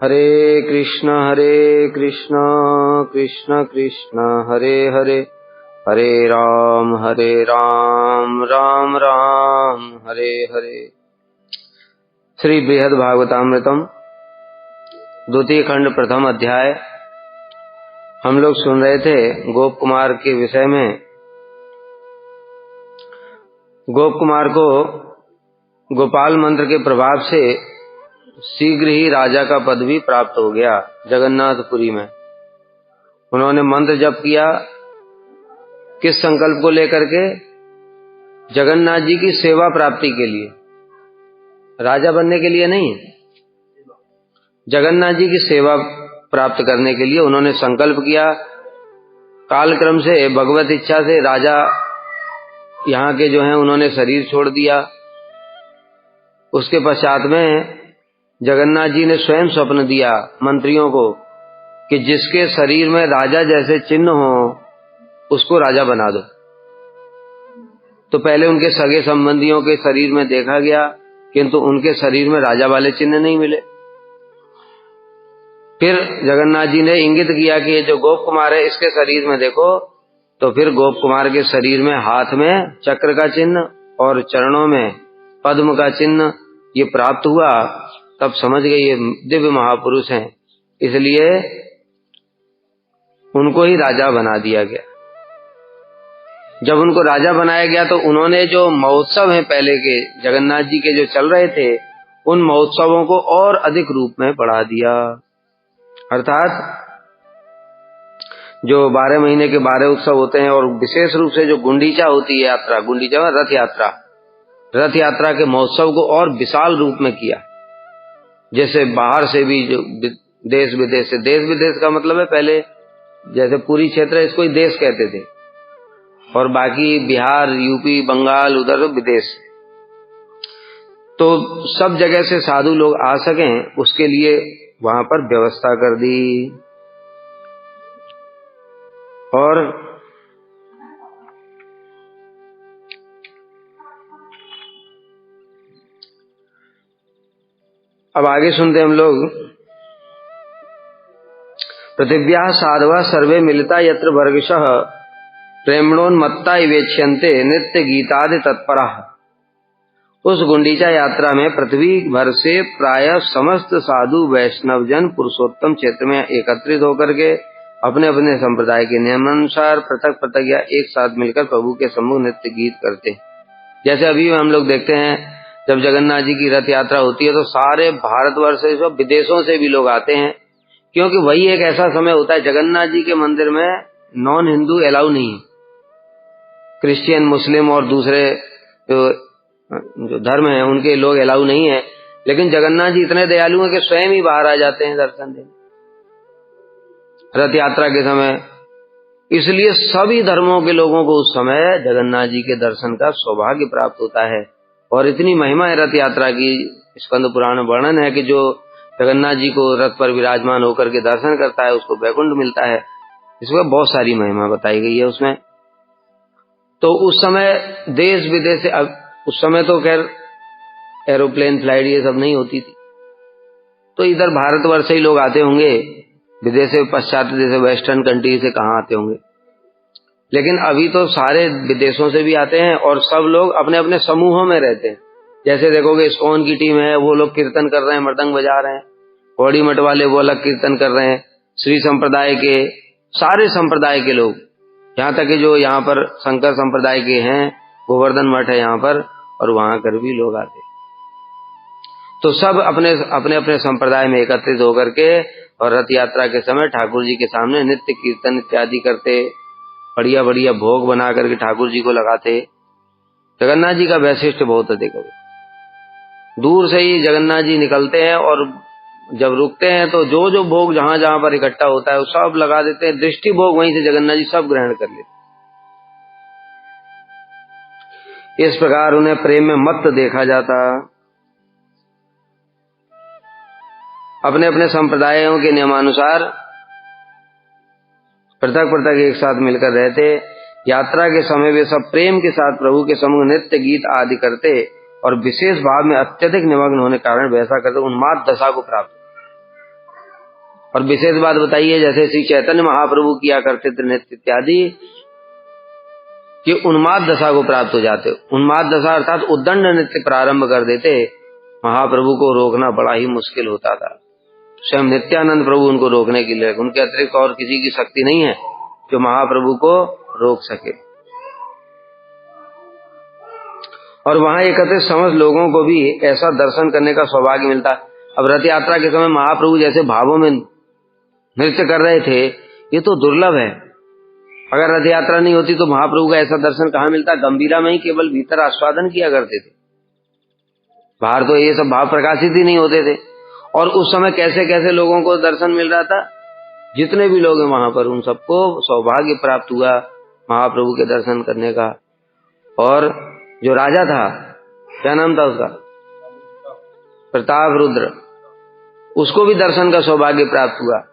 हरे कृष्ण कृष्ण कृष्ण हरे हरे, हरे राम राम राम हरे हरे। श्री बृहद भागवतामृतम द्वितीय खंड प्रथम अध्याय। हम लोग सुन रहे थे गोप कुमार के विषय में। गोप कुमार को गोपाल मंत्र के प्रभाव से शीघ्र ही राजा का पद भी प्राप्त हो गया जगन्नाथपुरी में। उन्होंने मंत्र जप किया। किस संकल्प को लेकर के? जगन्नाथ जी की सेवा प्राप्ति के लिए, राजा बनने के लिए नहीं, जगन्नाथ जी की सेवा प्राप्त करने के लिए उन्होंने संकल्प किया। कालक्रम से भगवत इच्छा से राजा यहाँ के जो हैं उन्होंने शरीर छोड़ दिया। उसके पश्चात में जगन्नाथ जी ने स्वयं स्वप्न दिया मंत्रियों को कि जिसके शरीर में राजा जैसे चिन्ह हो उसको राजा बना दो। तो पहले उनके सगे संबंधियों के शरीर में देखा गया, किंतु उनके शरीर में राजा वाले चिन्ह नहीं मिले। फिर जगन्नाथ जी ने इंगित किया कि ये जो गोप कुमार है इसके शरीर में देखो। तो फिर गोप कुमार के शरीर में हाथ में चक्र का चिन्ह और चरणों में पद्म का चिन्ह ये प्राप्त हुआ। तब समझ गए ये दिव्य महापुरुष हैं, इसलिए उनको ही राजा बना दिया गया। जब उनको राजा बनाया गया तो उन्होंने जो महोत्सव हैं पहले के जगन्नाथ जी के जो चल रहे थे उन महोत्सवों को और अधिक रूप में बढ़ा दिया। अर्थात जो 12 महीने के 12 उत्सव होते हैं और विशेष रूप से जो गुंडीचा होती है यात्रा, गुंडीचा रथ यात्रा के महोत्सव को और विशाल रूप में किया। जैसे बाहर से भी जो देश विदेश का मतलब है, पहले जैसे पूरी क्षेत्र इसको ही देश कहते थे और बाकी बिहार, यूपी, बंगाल उधर विदेश। तो सब जगह से साधु लोग आ सकें उसके लिए वहां पर व्यवस्था कर दी। और अब आगे सुनते हम लोग। पृथिव्याः साधवः सर्वे मिलिता यत्र भर्गशः प्रेमणोन्मत्ता इवेक्ष्यन्ते नित्य गीतादि तत्परः। उस गुंडीचा यात्रा में पृथ्वी भर से प्राय समस्त साधु वैष्णव जन पुरुषोत्तम क्षेत्र में एकत्रित होकर के अपने अपने संप्रदाय के नियमानुसार पृथक पृथक या एक साथ मिलकर प्रभु के सम्मुख नित्य गीत करते। जैसे अभी हम लोग देखते हैं जब जगन्नाथ जी की रथ यात्रा होती है तो सारे भारतवर्ष से, सब विदेशों से भी लोग आते हैं, क्योंकि वही एक ऐसा समय होता है जगन्नाथ जी के मंदिर में नॉन हिंदू अलाउ नहीं है। क्रिश्चियन, मुस्लिम और दूसरे जो धर्म है उनके लोग अलाउ नहीं है, लेकिन जगन्नाथ जी इतने दयालु हैं कि स्वयं ही बाहर आ जाते हैं दर्शन देने रथ यात्रा के समय। इसलिए सभी धर्मों के लोगों को उस समय जगन्नाथ जी के दर्शन का सौभाग्य प्राप्त होता है। और इतनी महिमा है रथ यात्रा की, स्कंद पुराण में वर्णन है कि जो जगन्नाथ जी को रथ पर विराजमान होकर के दर्शन करता है उसको वैकुंठ मिलता है। इसमें बहुत सारी महिमा बताई गई है उसमें। तो उस समय देश विदेश से, अब उस समय तो खैर एरोप्लेन फ्लाइट ये सब नहीं होती थी, तो इधर भारतवर्ष से ही लोग आते होंगे, विदेश से, पाश्चात्य जैसे वेस्टर्न कंट्री से कहाँ आते होंगे। लेकिन अभी तो सारे विदेशों से भी आते हैं और सब लोग अपने अपने समूहों में रहते हैं। जैसे देखोगे इस्कॉन की टीम है, वो लोग कीर्तन कर रहे हैं, मृदंग बजा रहे हैं। गौड़ी मठ वाले वो अलग कीर्तन कर रहे हैं। श्री संप्रदाय के, सारे संप्रदाय के लोग, यहाँ तक कि जो यहाँ पर शंकर संप्रदाय के हैं, गोवर्धन मठ है यहाँ पर, और वहां कर भी लोग आते। तो सब अपने अपने अपने संप्रदाय में एकत्रित होकर के और रथ यात्रा के समय ठाकुर जी के सामने नित्य कीर्तन इत्यादि करते, बढ़िया बढ़िया भोग बना करके ठाकुर जी को लगाते। जगन्नाथ जी का वैशिष्ट बहुत अधिक है। दूर से ही जगन्नाथ जी निकलते हैं और जब रुकते हैं तो जो जो भोग जहां जहां पर इकट्ठा होता है वो सब लगा देते हैं। दृष्टि भोग वहीं से जगन्नाथ जी सब ग्रहण कर लेते। इस प्रकार उन्हें प्रेम में मत्त देखा जाता। अपने अपने संप्रदायों के नियमानुसार पृथक पृथक एक साथ मिलकर रहते। यात्रा के समय वे सब प्रेम के साथ प्रभु के सम्मुख नित्य गीत आदि करते और विशेष भाव में अत्यधिक निमग्न होने के कारण वैसा करते उन्माद दशा को प्राप्त। और विशेष बात बताइए, जैसे श्री चैतन्य महाप्रभु किया करते थे नृत्य इत्यादि, कि उन्माद दशा को प्राप्त हो जाते। उन्माद दशा अर्थात उद्दंड नृत्य प्रारंभ कर देते। महाप्रभु को रोकना बड़ा ही मुश्किल होता था। स्वयं नित्यानंद प्रभु उनको रोकने के लिए, उनके अतिरिक्त और किसी की शक्ति नहीं है जो महाप्रभु को रोक सके। और वहां एकत्रित समस्त लोगों को भी ऐसा दर्शन करने का सौभाग्य मिलता। अब रथ यात्रा के समय महाप्रभु जैसे भावों में नृत्य कर रहे थे, ये तो दुर्लभ है। अगर रथ यात्रा नहीं होती तो महाप्रभु का ऐसा दर्शन कहाँ मिलता। गंभीरा में ही केवल भीतर आस्वादन किया करते थे, बाहर तो ये सब भाव प्रकाशित ही नहीं होते थे। और उस समय कैसे कैसे लोगों को दर्शन मिल रहा था, जितने भी लोग हैं वहां पर उन सबको सौभाग्य प्राप्त हुआ महाप्रभु के दर्शन करने का। और जो राजा था, क्या नाम था उसका, प्रताप रुद्र, उसको भी दर्शन का सौभाग्य प्राप्त हुआ।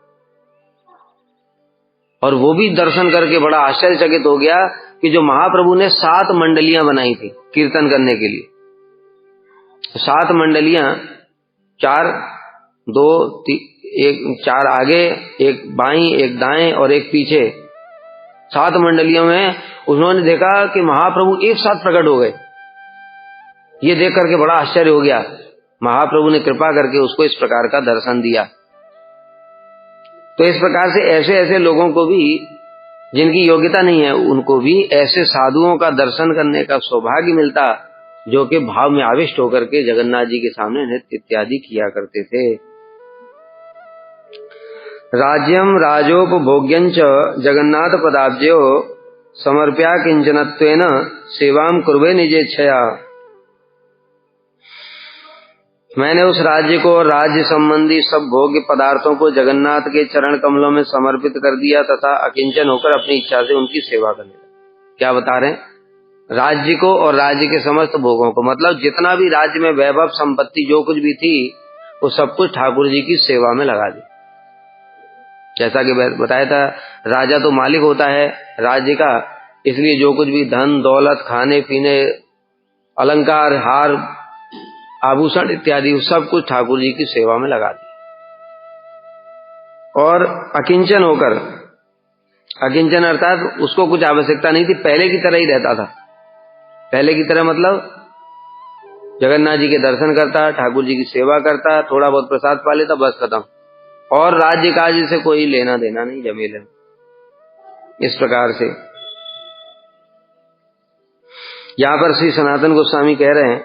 और वो भी दर्शन करके बड़ा आश्चर्यचकित हो गया कि जो महाप्रभु ने 7 मंडलियां बनाई थी कीर्तन करने के लिए, 7 मंडलियां, 4 2 1 4 आगे, 1 बाईं, 1 दाएं और 1 पीछे, 7 मंडलियों में उन्होंने देखा कि महाप्रभु एक साथ प्रकट हो गए। ये देख करके बड़ा आश्चर्य हो गया। महाप्रभु ने कृपा करके उसको इस प्रकार का दर्शन दिया। तो इस प्रकार से ऐसे ऐसे लोगों को भी, जिनकी योग्यता नहीं है, उनको भी ऐसे साधुओं का दर्शन करने का सौभाग्य मिलता, जो कि भाव में आविष्ट होकर के जगन्नाथ जी के सामने नृत्य इत्यादि किया करते थे। राज्यम राजोपभोग्यंच जगन्नाथ पदाब्जयो समर्प्या किंचनत्वेन सेवाम कुर्वे निजेच्छया। मैंने उस राज्य को और राज्य संबंधी सब भोग्य पदार्थों को जगन्नाथ के चरण कमलों में समर्पित कर दिया तथा अकिंचन होकर अपनी इच्छा से उनकी सेवा करने लगा। क्या बता रहे हैं? राज्य को और राज्य के समस्त भोगों को, मतलब जितना भी राज्य में वैभव संपत्ति जो कुछ भी थी, वो सब कुछ ठाकुर जी की सेवा में लगा दी। जैसा कि बताया था, राजा तो मालिक होता है राज्य का, इसलिए जो कुछ भी धन दौलत, खाने पीने, अलंकार, हार, आभूषण इत्यादि सब कुछ ठाकुर जी की सेवा में लगा दी। और अकिंचन होकर, अकिंचन अर्थात उसको कुछ आवश्यकता नहीं थी, पहले की तरह ही रहता था। पहले की तरह मतलब जगन्नाथ जी के दर्शन करता, ठाकुर जी की सेवा करता, थोड़ा बहुत प्रसाद पा लेता, बस खत्म। और राज्य काज से कोई लेना देना नहीं, जमील है। इस प्रकार से यहां पर श्री सनातन गोस्वामी कह रहे हैं,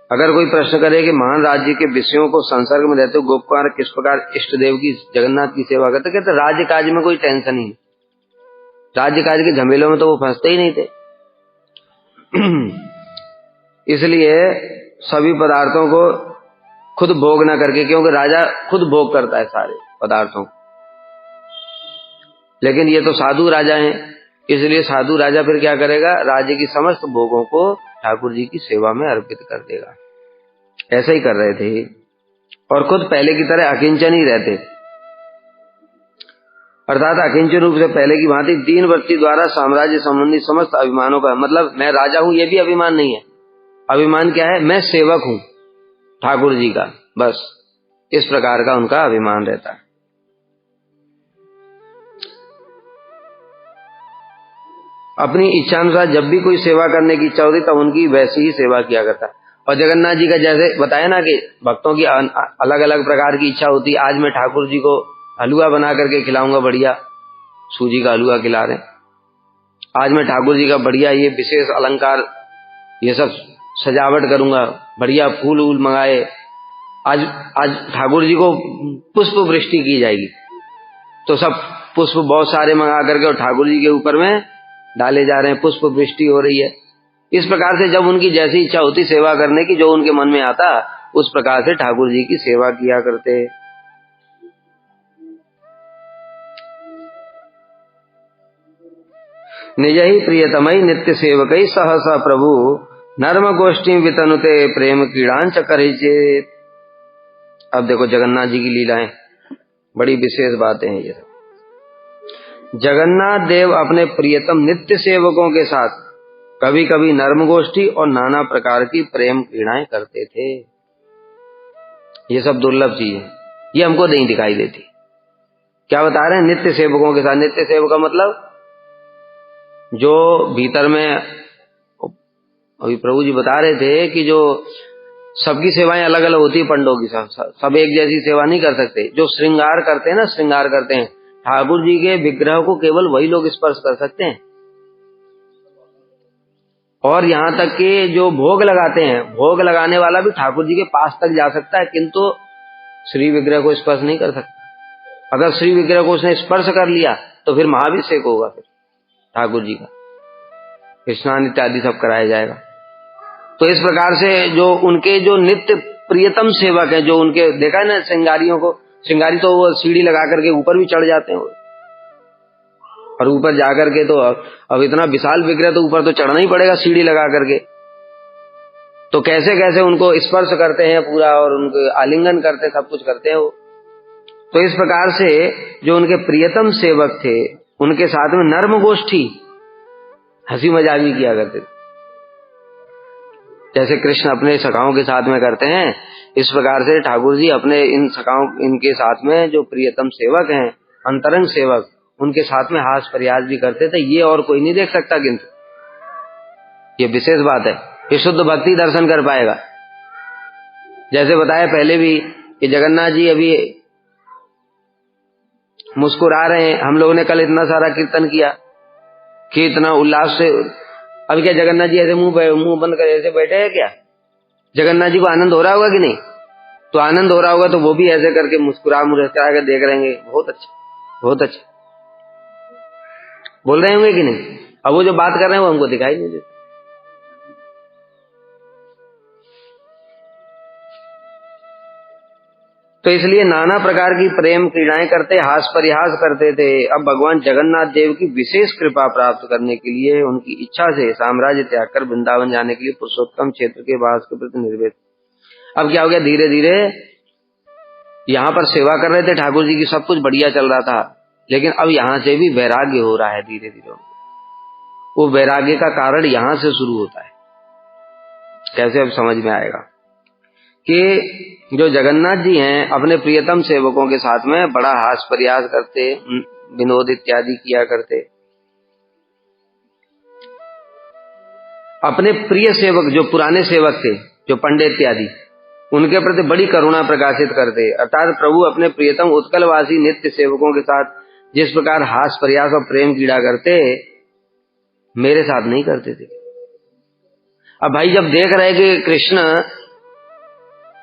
अगर कोई प्रश्न करे कि महान राज्य के विषयों को संसर्ग में रहते गोप कुमार किस प्रकार इष्ट देव की, जगन्नाथ की सेवा करते, कहते राज्य काज में कोई टेंशन ही नहीं, राज्य काज के झमेलों में तो वो फंसते ही नहीं थे। इसलिए सभी पदार्थों को खुद भोग न करके, क्योंकि राजा खुद भोग करता है सारे पदार्थों को, लेकिन ये तो साधु राजा हैं, इसलिए साधु राजा फिर क्या करेगा, राज्य की समस्त भोगों को ठाकुर जी की सेवा में अर्पित कर देगा। ऐसा ही कर रहे थे और खुद पहले की तरह अकिंचन ही रहते, अर्थात अकिंचन रूप से पहले की भांति दीन वृत्ति द्वारा साम्राज्य संबंधी समस्त अभिमानों का, मतलब मैं राजा हूं ये भी अभिमान नहीं है। अभिमान क्या है, मैं सेवक हूं ठाकुर जी का, बस इस प्रकार का उनका अभिमान रहता है। अपनी इच्छानुसार जब भी कोई सेवा करने की इच्छा होती तब उनकी वैसी ही सेवा किया करता। और जगन्नाथ जी का जैसे बताया ना कि भक्तों की अलग अलग प्रकार की इच्छा होती, आज मैं ठाकुर जी को हलवा बना करके खिलाऊंगा, बढ़िया सूजी का हलवा खिला रहे, आज मैं ठाकुर जी का बढ़िया ये विशेष अलंकार ये सब सजावट करूंगा, बढ़िया फूल वूल मंगाए, आज ठाकुर जी को पुष्प वृष्टि की जाएगी, तो सब पुष्प बहुत सारे मंगा करके और ठाकुर जी के ऊपर में डाले जा रहे हैं, पुष्प वृष्टि हो रही है। इस प्रकार से जब उनकी जैसी इच्छा होती सेवा करने की, जो उनके मन में आता, उस प्रकार से ठाकुर जी की सेवा किया करते। निज ही प्रियतमई नित्य सेवकई सहसा प्रभु नर्म गोष्ठी वितनुते प्रेम क्रीड़ांच करिचेत। अब देखो जगन्नाथ जी की लीलाएं, बड़ी विशेष बातें हैं ये सब। जगन्नाथ देव अपने प्रियतम नित्य सेवकों के साथ कभी कभी नर्म गोष्ठी और नाना प्रकार की प्रेम क्रीड़ाएं करते थे। ये सब दुर्लभ चीज है, ये हमको नहीं दिखाई देती। क्या बता रहे हैं? नित्य सेवकों के साथ। नित्य सेवक का मतलब जो भीतर में, अभी प्रभु जी बता रहे थे कि जो सबकी सेवाएं अलग अलग होती है, पंडों की सब एक जैसी सेवा नहीं कर सकते। जो श्रृंगार करते हैं ना, श्रृंगार करते हैं ठाकुर जी के विग्रह को, केवल वही लोग स्पर्श कर सकते हैं। और यहाँ तक कि जो भोग लगाते हैं, भोग लगाने वाला भी ठाकुर जी के पास तक जा सकता है, किंतु श्री विग्रह को स्पर्श नहीं कर सकता। अगर श्री विग्रह को उसने स्पर्श कर लिया तो फिर महाभिषेक होगा, फिर ठाकुर जी का स्नान इत्यादि सब कराया जाएगा। तो इस प्रकार से जो उनके जो नित्य प्रियतम सेवक है, जो उनके, देखा है ना श्रृंगारियों को, श्रृंगारी तो वो सीढ़ी लगा करके ऊपर भी चढ़ जाते हैं, और ऊपर जाकर के तो अब इतना विशाल विग्रह तो ऊपर तो चढ़ना ही पड़ेगा सीढ़ी लगा करके। तो कैसे कैसे उनको स्पर्श करते हैं पूरा, और उनको आलिंगन करते हैं, सब कुछ करते हैं वो। तो इस प्रकार से जो उनके प्रियतम सेवक थे, उनके साथ में नर्म गोष्ठी, हंसी मजाक भी किया करते थे। जैसे कृष्ण अपने सखाओं के साथ में करते हैं, इस प्रकार से ठाकुर जी अपने इन सखाओं, इनके साथ में जो प्रियतम सेवक हैं, अंतरंग सेवक, उनके साथ में हास प्रयास भी करते थे। ये और कोई नहीं देख सकता, किंतु ये विशेष बात है, ये शुद्ध भक्ति दर्शन कर पाएगा। जैसे बताया पहले भी कि जगन्नाथ जी अभी मुस्कुरा रहे हैं। हम लोगों ने कल इतना सारा कीर्तन किया कि इतना उल्लास से, अब क्या जगन्नाथ जी ऐसे मुंह बंद कर ऐसे बैठे हैं क्या? जगन्नाथ जी को आनंद हो रहा होगा कि नहीं? तो आनंद हो रहा होगा तो वो भी ऐसे करके मुस्कुरा कर देख रहेंगे, बहुत अच्छा, बहुत अच्छा बोल रहे होंगे कि नहीं? अब वो जो बात कर रहे हैं वो हमको दिखाई नहीं देता। तो इसलिए नाना प्रकार की प्रेम क्रीड़ाएं करते, हास परिहास करते थे। अब भगवान जगन्नाथ देव की विशेष कृपा प्राप्त करने के लिए उनकी इच्छा से साम्राज्य त्याग कर वृंदावन जाने के लिए पुरुषोत्तम क्षेत्र के वास के प्रति निर्वेद। अब क्या हो गया, धीरे धीरे यहाँ पर सेवा कर रहे थे ठाकुर जी की, सब कुछ बढ़िया चल रहा था, लेकिन अब यहाँ से भी वैराग्य हो रहा है धीरे धीरे। वो वैराग्य का कारण यहाँ से शुरू होता है। कैसे? अब समझ में आएगा कि जो जगन्नाथ जी हैं अपने प्रियतम सेवकों के साथ में बड़ा हास प्रयास करते, विनोद इत्यादि किया करते। अपने प्रिय सेवक, जो पुराने सेवक थे, जो पंडित इत्यादि, उनके प्रति बड़ी करुणा प्रकाशित करते। अर्थात प्रभु अपने प्रियतम उत्कलवासी नित्य सेवकों के साथ जिस प्रकार हास प्रयास और प्रेम कीड़ा करते, मेरे साथ नहीं करते थे। अब भाई जब देख रहे कि कृष्ण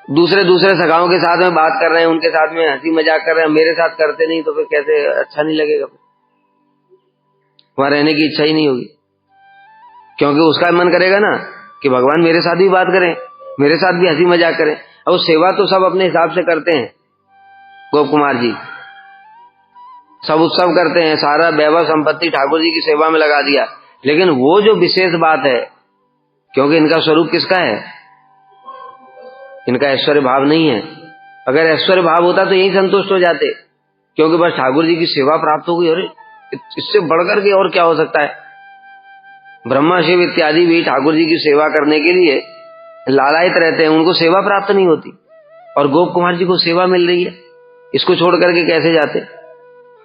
दूसरे सखाओं के साथ में बात कर रहे हैं, उनके साथ में हंसी मजाक कर रहे हैं, मेरे साथ करते नहीं, तो फिर कैसे अच्छा नहीं लगेगा? वहां रहने की इच्छा ही नहीं होगी, क्योंकि उसका मन करेगा ना कि भगवान मेरे साथ भी बात करें, मेरे साथ भी हंसी मजाक करें। अब सेवा तो सब अपने हिसाब से करते हैं, गोप कुमार जी सब उत्सव करते हैं, सारा वैभव संपत्ति ठाकुर जी की सेवा में लगा दिया, लेकिन वो जो विशेष बात है, क्योंकि इनका स्वरूप किसका है? इनका ऐश्वर्य भाव नहीं है। अगर ऐश्वर्य भाव होता तो यही संतुष्ट हो जाते, क्योंकि बस ठाकुर जी की सेवा प्राप्त हो गई, अरे इससे बढ़कर के और क्या हो सकता है? ब्रह्मा शिव इत्यादि भी ठाकुर जी की सेवा करने के लिए लालायित रहते हैं, उनको सेवा प्राप्त नहीं होती, और गोप कुमार जी को सेवा मिल रही है, इसको छोड़ करके कैसे जाते?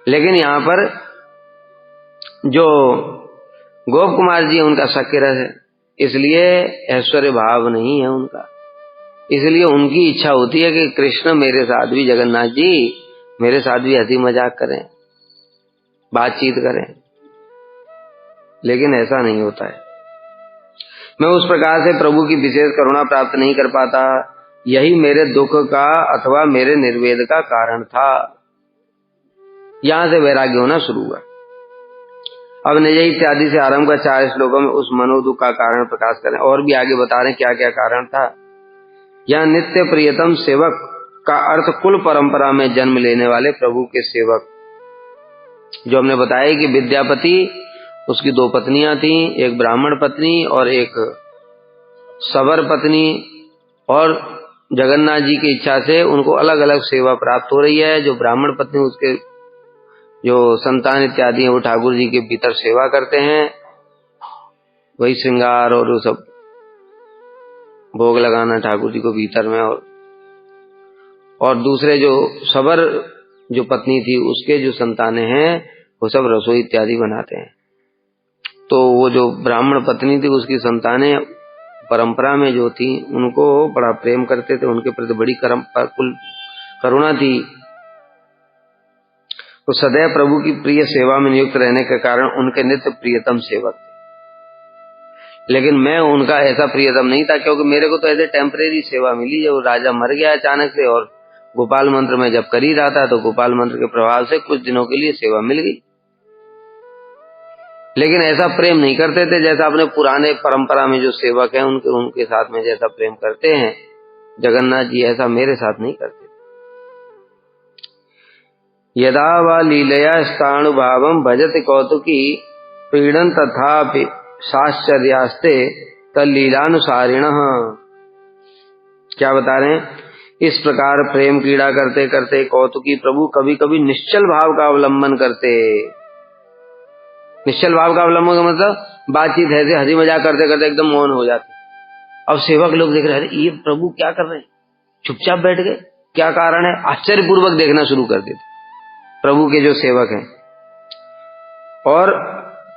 लेकिन यहाँ पर जो गोप कुमार जी है उनका सख्य रस है, इसलिए ऐश्वर्य भाव नहीं है उनका। इसलिए उनकी इच्छा होती है कि कृष्ण मेरे साथ भी, जगन्नाथ जी मेरे साथ भी हंसी मजाक करें, बातचीत करें, लेकिन ऐसा नहीं होता है। मैं उस प्रकार से प्रभु की विशेष करुणा प्राप्त नहीं कर पाता, यही मेरे दुख का अथवा मेरे निर्वेद का कारण था। यहां से वैराग्य होना शुरू हुआ। अब निजय इत्यादि से आरंभ कर 4 श्लोकों में उस मनोदुख का कारण प्रकाश करें, और भी आगे बता रहे हैं क्या क्या कारण था। यह नित्य प्रियतम सेवक का अर्थ कुल परंपरा में जन्म लेने वाले प्रभु के सेवक, जो हमने बताया कि विद्यापति, उसकी 2 पत्नियां थी, एक ब्राह्मण पत्नी और एक सबर पत्नी, और जगन्नाथ जी की इच्छा से उनको अलग अलग सेवा प्राप्त हो रही है। जो ब्राह्मण पत्नी, उसके जो संतान इत्यादि हैं वो ठाकुर जी के भीतर सेवा करते हैं, वही श्रृंगार और वो सब भोग लगाना ठाकुर जी को भीतर में, और दूसरे जो सबर जो पत्नी थी उसके जो संतानें हैं वो सब रसोई इत्यादि बनाते हैं। तो वो जो ब्राह्मण पत्नी थी उसकी संतानें परंपरा में जो थी उनको बड़ा प्रेम करते थे, उनके प्रति बड़ी करुणा थी। तो सदैव प्रभु की प्रिय सेवा में नियुक्त रहने के कारण उनके नित्य प्रियतम सेवक थे। लेकिन मैं उनका ऐसा प्रियतम नहीं था, क्योंकि मेरे को तो ऐसे टेम्परेरी सेवा मिली। जब राजा मर गया अचानक से और गोपाल मंत्र में जब कर ही रहा था तो गोपाल मंत्र के प्रभाव से कुछ दिनों के लिए सेवा मिल गई। लेकिन ऐसा प्रेम नहीं करते थे जैसा अपने पुराने परंपरा में जो सेवक हैं उनके साथ में जैसा प्रेम करते हैं जगन्नाथ जी, ऐसा मेरे साथ नहीं करते। यदा वा लीलया स्थाणुभावम भजति कौतुकी पीड़न तथा साश्चर्यास्ते तल्लीलानुसारिण। क्या बता रहे हैं? इस प्रकार प्रेम क्रीड़ा करते करते कौतुकी प्रभु कभी कभी निश्चल भाव का अवलंबन करते। निश्चल भाव का अवलंबन का मतलब बातचीत है, हंसी मजाक करते करते एकदम मौन हो जाते। अब सेवक लोग देख रहे हैं ये प्रभु क्या कर रहे हैं, चुपचाप बैठ गए, क्या कारण है? आश्चर्यपूर्वक देखना शुरू कर देते प्रभु के जो सेवक हैं। और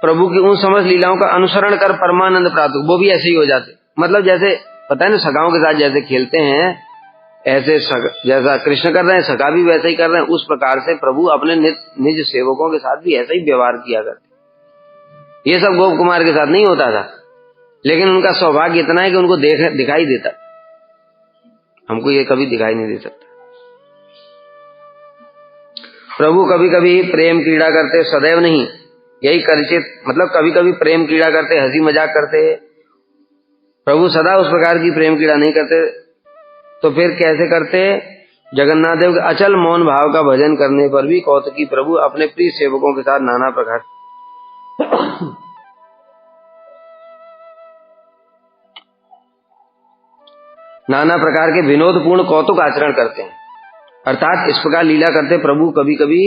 प्रभु की उन समस्त लीलाओं का अनुसरण कर परमानंद प्राप्त, वो भी ऐसे ही हो जाते। मतलब जैसे पता है ना, सखाओं के साथ जैसे खेलते हैं ऐसे जैसा कृष्ण कर रहे हैं सखा भी वैसे ही कर रहे हैं, उस प्रकार से प्रभु अपने निज सेवकों के साथ भी ऐसा ही व्यवहार किया करते। ये सब गोप कुमार के साथ नहीं होता था, लेकिन उनका सौभाग्य इतना है कि उनको दिखाई देता। हमको ये कभी दिखाई नहीं दे सकता। प्रभु कभी कभी प्रेम क्रीड़ा करते, सदैव नहीं, यही परिचित, मतलब कभी कभी प्रेम क्रीड़ा करते, हंसी मजाक करते। प्रभु सदा उस प्रकार की प्रेम क्रीड़ा नहीं करते। तो फिर कैसे करते? जगन्नाथ देव के अचल मौन भाव का भजन करने पर भी कौतुकी प्रभु अपने प्रिय सेवकों के साथ नाना प्रकार के विनोदपूर्ण कौतुक आचरण करते हैं। अर्थात इस प्रकार लीला करते प्रभु कभी कभी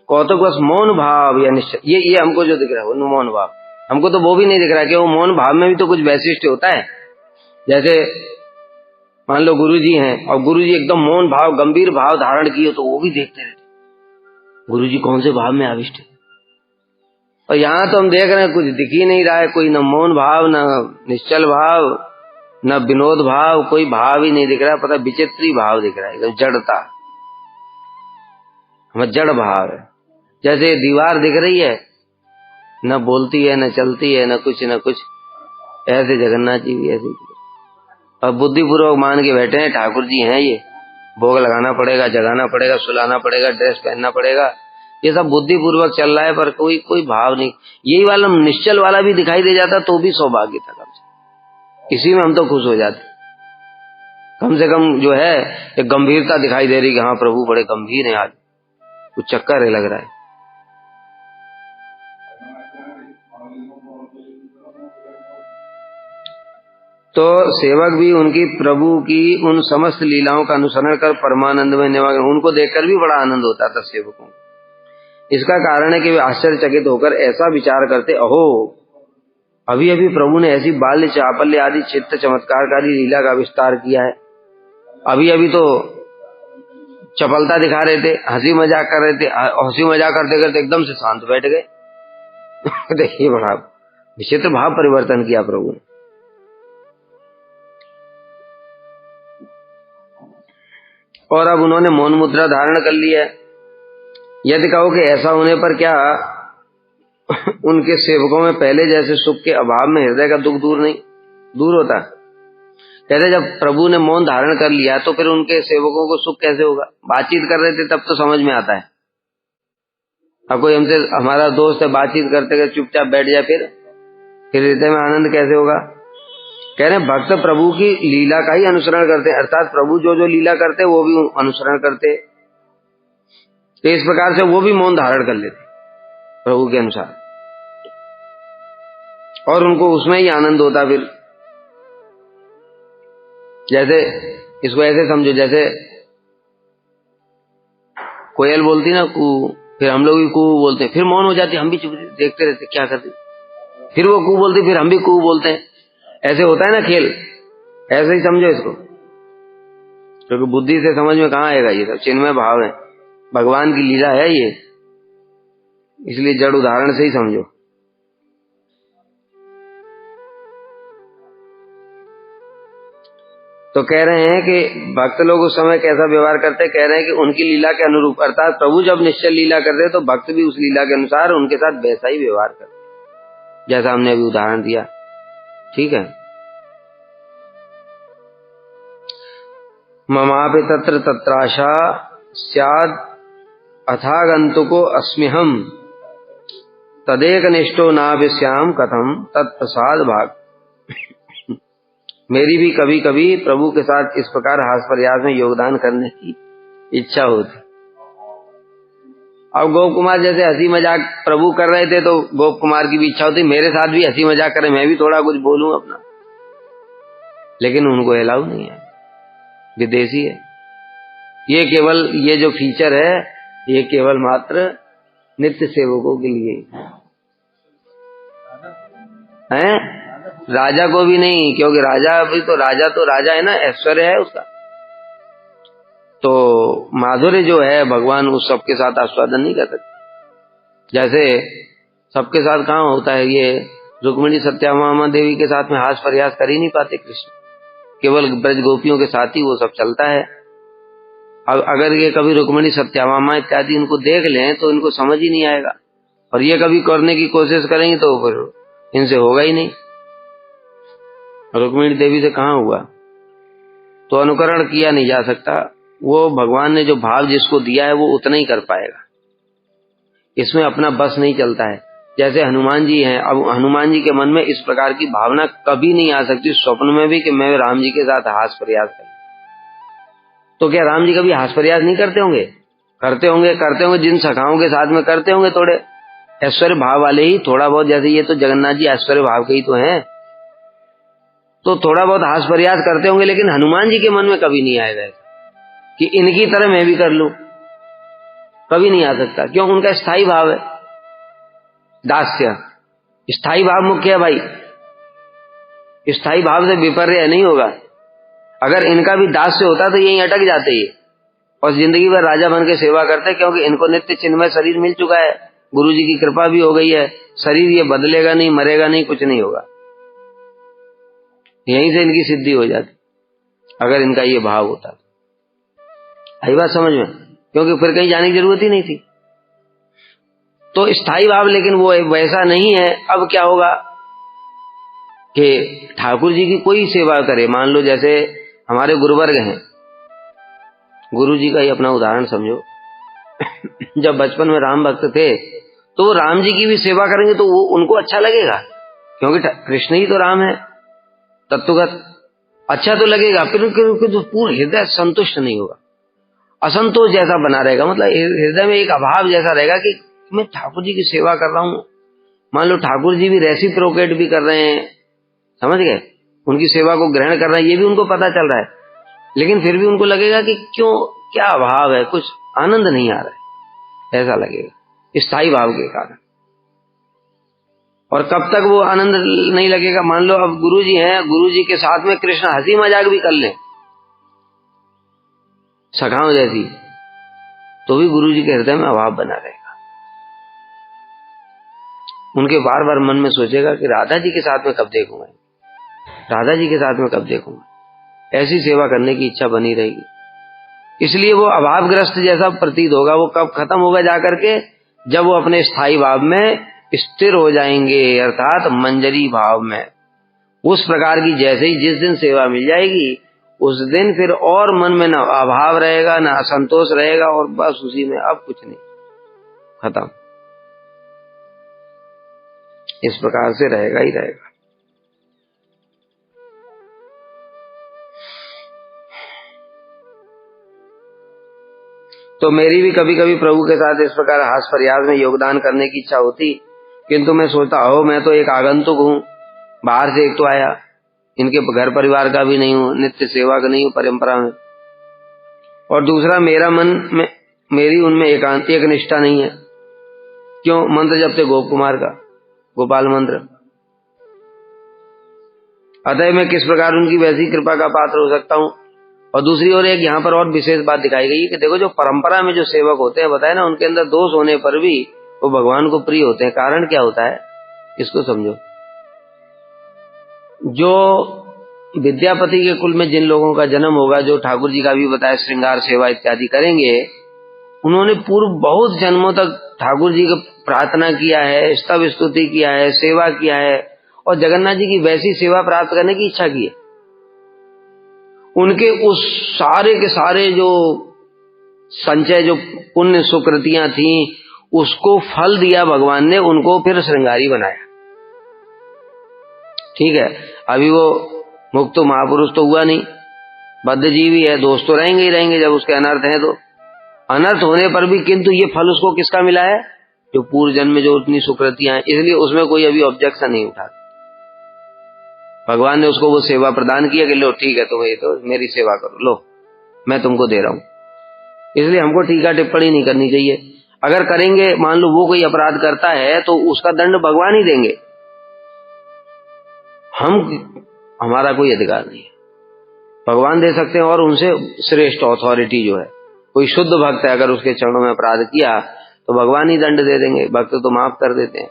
कौतुक बस मौन भाव या निश्चय, ये हमको जो दिख रहा है वो मौन भाव, हमको तो वो भी नहीं दिख रहा कि वो मौन भाव में भी तो कुछ वैशिष्ट होता है। जैसे मान लो गुरु जी हैं और गुरु जी एकदम मौन भाव गंभीर भाव धारण किए तो वो भी देखते रहते गुरु जी कौन से भाव में आविष्ट है। और यहाँ तो हम देख रहे हैं कुछ दिख ही नहीं रहा है, कोई न मौन भाव, न निश्चल भाव, न विनोद भाव, कोई भाव ही नहीं दिख रहा। पता विचित्री भाव दिख रहा है, एकदम जड़ता, जड़ भाव है। जैसे दीवार दिख रही है, न बोलती है, न चलती है, न कुछ, ऐसे जगन्नाथ जी भी ऐसे। और बुद्धिपूर्वक मान के बैठे हैं ठाकुर जी हैं ये, भोग लगाना पड़ेगा, जगाना पड़ेगा, सुलाना पड़ेगा, ड्रेस पहनना पड़ेगा, ये सब बुद्धिपूर्वक चल रहा है, पर कोई भाव नहीं। यही वाला निश्चल वाला भी दिखाई दे जाता तो भी सौभाग्य था कम से, इसी में हम तो खुश हो जाते। कम से कम जो है एक गंभीरता दिखाई दे रही कि हाँ प्रभु बड़े गंभीर हैं, आज कुछ चक्कर है लग रहा है। तो सेवक भी उनकी प्रभु की उन समस्त लीलाओं का अनुसरण कर परमानंद में निवास, उनको देखकर भी बड़ा आनंद होता था सेवकों। इसका कारण है कि वे आश्चर्यचकित होकर ऐसा विचार करते, अहो अभी अभी प्रभु ने ऐसी बाल्य चापल्य आदि चित्त चमत्कारकारी लीला का विस्तार किया है, अभी अभी तो चपलता दिखा रहे थे, हंसी मजाक कर रहे थे, हंसी मजाक करते करते एकदम से शांत बैठ गए। देखिए बड़ा विचित्र भाव परिवर्तन किया प्रभु ने। और अब उन्होंने मौन मुद्रा धारण कर ली है। यदि कहो कि ऐसा होने पर क्या उनके सेवकों में पहले जैसे सुख के अभाव में हृदय का दुख दूर होता? कहते जब प्रभु ने मौन धारण कर लिया तो फिर उनके सेवकों को सुख कैसे होगा? बातचीत कर रहे थे तब तो समझ में आता है। अब कोई हमसे, हमारा दोस्त है, बातचीत करते करते चुपचाप बैठ जाए, फिर हृदय में आनंद कैसे होगा? कह रहे भक्त प्रभु की लीला का ही अनुसरण करते हैं, अर्थात प्रभु जो लीला करते वो भी अनुसरण करते। तो इस प्रकार से वो भी मौन धारण कर लेते प्रभु के अनुसार, और उनको उसमें ही आनंद होता। फिर जैसे इसको ऐसे समझो, जैसे कोयल बोलती ना कू, फिर हम लोग भी कू बोलते हैं, फिर मौन हो जाती, हम भी चुप देखते रहते क्या करते, फिर वो कू बोलती, फिर हम भी कू बोलते हैं। ऐसे होता है ना खेल, ऐसे ही समझो इसको, क्योंकि बुद्धि से समझ में कहाँ आएगा, ये सब चिन्मय भाव है। भगवान की लीला है ये, इसलिए जड़ उदाहरण से ही समझो। तो कह रहे हैं कि भक्त लोग उस समय कैसा व्यवहार करते, कह रहे हैं कि उनकी लीला के अनुरूप, अर्थात प्रभु जब निश्चल लीला करते तो भक्त भी उस लीला के अनुसार उनके साथ वैसा ही व्यवहार करते, जैसा हमने अभी उदाहरण दिया। ठीक है। ममापि तत्र तत्राशा स्याद अथागंतुको अस्म्यहम् तदेक निष्ठो नाभिश्याम कथम तत्प्रसाद भाग। मेरी भी कभी कभी प्रभु के साथ इस प्रकार हास प्रयास में योगदान करने की इच्छा होती। अब गोप कुमार जैसे हंसी मजाक प्रभु कर रहे थे तो गोप कुमार की भी इच्छा होती मेरे साथ भी हंसी मजाक करें, मैं भी थोड़ा कुछ बोलूं अपना, लेकिन उनको अलाउ नहीं है, विदेशी है। ये केवल ये जो फीचर है ये केवल मात्र नित्य सेवकों के लिए है, राजा को भी नहीं, क्योंकि राजा भी तो राजा है ना, ऐश्वर्य है उसका। तो माधुर्य जो है भगवान उस सबके साथ आस्वादन नहीं कर सकते। जैसे सबके साथ कहाँ होता है, ये रुक्मिणी सत्याभामा देवी के साथ में हास प्रयास कर ही नहीं पाते कृष्ण, केवल ब्रज गोपियों के साथ ही वो सब चलता है। अब अगर ये कभी रुक्मिणी सत्याभामा इत्यादि इनको देख लें तो इनको समझ ही नहीं आएगा, और ये कभी करने की कोशिश करेंगे तो फिर इनसे होगा ही नहीं। रुक्मिणी देवी से कहाँ हुआ, तो अनुकरण किया नहीं जा सकता। वो भगवान ने जो भाव जिसको दिया है वो उतना ही कर पाएगा, इसमें अपना बस नहीं चलता है। जैसे हनुमान जी हैं, अब हनुमान जी के मन में इस प्रकार की भावना कभी नहीं आ सकती स्वप्न में भी कि मैं राम जी के साथ हास प्रयास करूं। तो क्या राम जी कभी हास प्रयास नहीं करते होंगे? करते होंगे जिन सखाओं के साथ में करते होंगे, थोड़े ऐश्वर्य भाव वाले ही, थोड़ा बहुत। जैसे ये तो जगन्नाथ जी ऐश्वर्य भाव के ही तो हैं, तो थोड़ा बहुत हास प्रयास करते होंगे, लेकिन हनुमान जी के मन में कभी नहीं आएगा कि इनकी तरह मैं भी कर लूं, कभी नहीं आ सकता। क्यों? उनका स्थायी भाव है, दास्य स्थायी भाव मुख्य है भाई, स्थायी भाव से विपर्य नहीं होगा। अगर इनका भी दास्य होता तो यहीं अटक जाते ही और जिंदगी भर राजा बन के सेवा करते, क्योंकि इनको नित्य चिन्मय शरीर मिल चुका है, गुरु जी की कृपा भी हो गई है, शरीर ये बदलेगा नहीं, मरेगा नहीं, कुछ नहीं होगा, यहीं से इनकी सिद्धि हो जाती अगर इनका ये भाव होता। आई बात समझ में? क्योंकि फिर कहीं जाने की जरूरत ही नहीं थी। तो स्थायी भाव, लेकिन वो वैसा नहीं है। अब क्या होगा कि ठाकुर जी की कोई सेवा करे, मान लो जैसे हमारे गुरुवर्ग हैं, गुरु जी का ही अपना उदाहरण समझो। जब बचपन में राम भक्त थे तो वो राम जी की भी सेवा करेंगे तो वो उनको अच्छा लगेगा, क्योंकि कृष्ण ही तो राम है तत्वगत, अच्छा तो लगेगा, फिर तो पूर्ण हृदय संतुष्ट नहीं होगा, असंतोष जैसा बना रहेगा। मतलब हृदय में एक अभाव जैसा रहेगा कि मैं ठाकुर जी की सेवा कर रहा हूं, मान लो ठाकुर जी भी रेसिप्रोकेट भी कर रहे हैं, समझ गए, उनकी सेवा को ग्रहण कर रहे हैं, ये भी उनको पता चल रहा है, लेकिन फिर भी उनको लगेगा कि क्यों, क्या अभाव है, कुछ आनंद नहीं आ रहा है, ऐसा लगेगा स्थायी भाव के कारण। और कब तक वो आनंद नहीं लगेगा? मान लो अब गुरु जी हैं, गुरु जी के साथ में कृष्ण हंसी मजाक भी कर लें सखाओं जैसी, तो भी गुरु जी के हृदय में अभाव बना रहेगा। उनके बार बार मन में सोचेगा कि राधा जी के साथ में कब देखूंगा, राधा जी के साथ में कब देखूंगा, ऐसी सेवा करने की इच्छा बनी रहेगी। इसलिए वो अभावग्रस्त जैसा प्रतीत होगा। वो कब खत्म होगा जाकर के? जब वो अपने स्थायी भाव में स्थिर हो जाएंगे, अर्थात मंजरी भाव में। उस प्रकार की जैसे ही जिस दिन सेवा मिल जाएगी उस दिन फिर और मन में न अभाव रहेगा, न असंतोष रहेगा, और बस उसी में अब कुछ नहीं, खत्म। इस प्रकार से रहेगा ही रहेगा। तो मेरी भी कभी कभी प्रभु के साथ इस प्रकार हास प्रयास में योगदान करने की इच्छा होती, किंतु मैं सोचता मैं तो एक आगंतुक हूँ, बाहर से एक तो आया, इनके घर परिवार का भी नहीं हूँ, नित्य सेवा का नहीं हूँ परंपरा में, और दूसरा मेरा मन में मेरी उनमें एक निष्ठा नहीं है। क्यों? मंत्र जपते गोप कुमार का, गोपाल मंत्र, अतः मैं किस प्रकार उनकी वैसी कृपा का पात्र हो सकता हूँ? और दूसरी ओर एक यहाँ पर और विशेष बात दिखाई गई कि देखो जो परंपरा में जो सेवक होते हैं, बताए ना, उनके अंदर दोष होने पर भी वो भगवान को प्रिय होते हैं। कारण क्या होता है इसको समझो। जो विद्यापति के कुल में जिन लोगों का जन्म होगा, जो ठाकुर जी का भी बताया श्रृंगार सेवा इत्यादि करेंगे, उन्होंने पूर्व बहुत जन्मों तक ठाकुर जी को प्रार्थना किया है, स्तव स्तुति किया है, सेवा किया है और जगन्नाथ जी की वैसी सेवा प्राप्त करने की इच्छा की है। उनके उस सारे के सारे जो संचय, जो पुण्य सुकृतियां थी, उसको फल दिया भगवान ने, उनको फिर श्रृंगारी बनाया। ठीक है, अभी वो मुक्त महापुरुष तो हुआ नहीं, बद्धजीवी है, दोष तो रहेंगे ही रहेंगे जब उसके अनर्थ हैं। तो अनर्थ होने पर भी किंतु ये फल उसको किसका मिला है? जो पूर्व जन्म में जो उतनी सुकृतियां हैं, इसलिए उसमें कोई अभी ऑब्जेक्शन नहीं उठा। भगवान ने उसको वो सेवा प्रदान किया कि लो ठीक है, तो ये तो मेरी सेवा करो, लो मैं तुमको दे रहा हूं। इसलिए हमको टीका टिप्पणी नहीं करनी चाहिए। अगर करेंगे, मान लो वो कोई अपराध करता है तो उसका दंड भगवान ही देंगे, हमारा कोई अधिकार नहीं है। भगवान दे सकते हैं और उनसे श्रेष्ठ अथॉरिटी जो है, कोई शुद्ध भक्त है, अगर उसके चरणों में अपराध किया तो भगवान ही दंड दे देंगे, भक्त तो माफ कर देते हैं।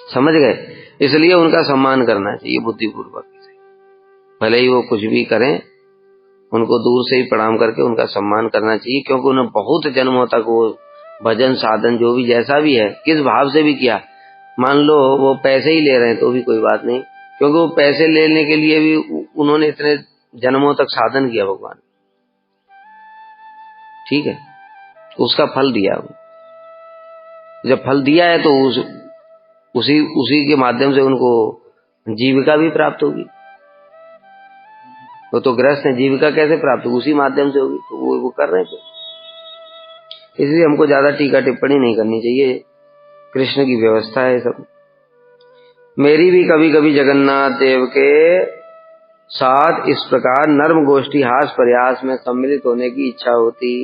समझ गए? इसलिए उनका सम्मान करना चाहिए बुद्धिपूर्वक। भले ही वो कुछ भी करें, उनको दूर से ही प्रणाम करके उनका सम्मान करना चाहिए, क्योंकि उन्हें बहुत जन्मों तक वो भजन साधन जो भी जैसा भी है, किस भाव से भी किया। मान लो वो पैसे ही ले रहे हैं तो भी कोई बात नहीं, क्योंकि वो पैसे लेने के लिए भी उन्होंने इतने जन्मों तक साधन किया भगवान। ठीक है, उसका फल दिया। जब फल दिया है तो उसी के माध्यम से उनको जीविका भी प्राप्त होगी। वो तो गृहस्थ है, जीविका कैसे प्राप्त होगी? उसी माध्यम से होगी। तो वो कर रहे थे, इसलिए हमको ज्यादा टीका टिप्पणी नहीं करनी चाहिए। कृष्ण की व्यवस्था है सब। मेरी भी कभी कभी जगन्नाथ देव के साथ इस प्रकार नर्म गोष्ठी हास प्रयास में सम्मिलित होने की इच्छा होती।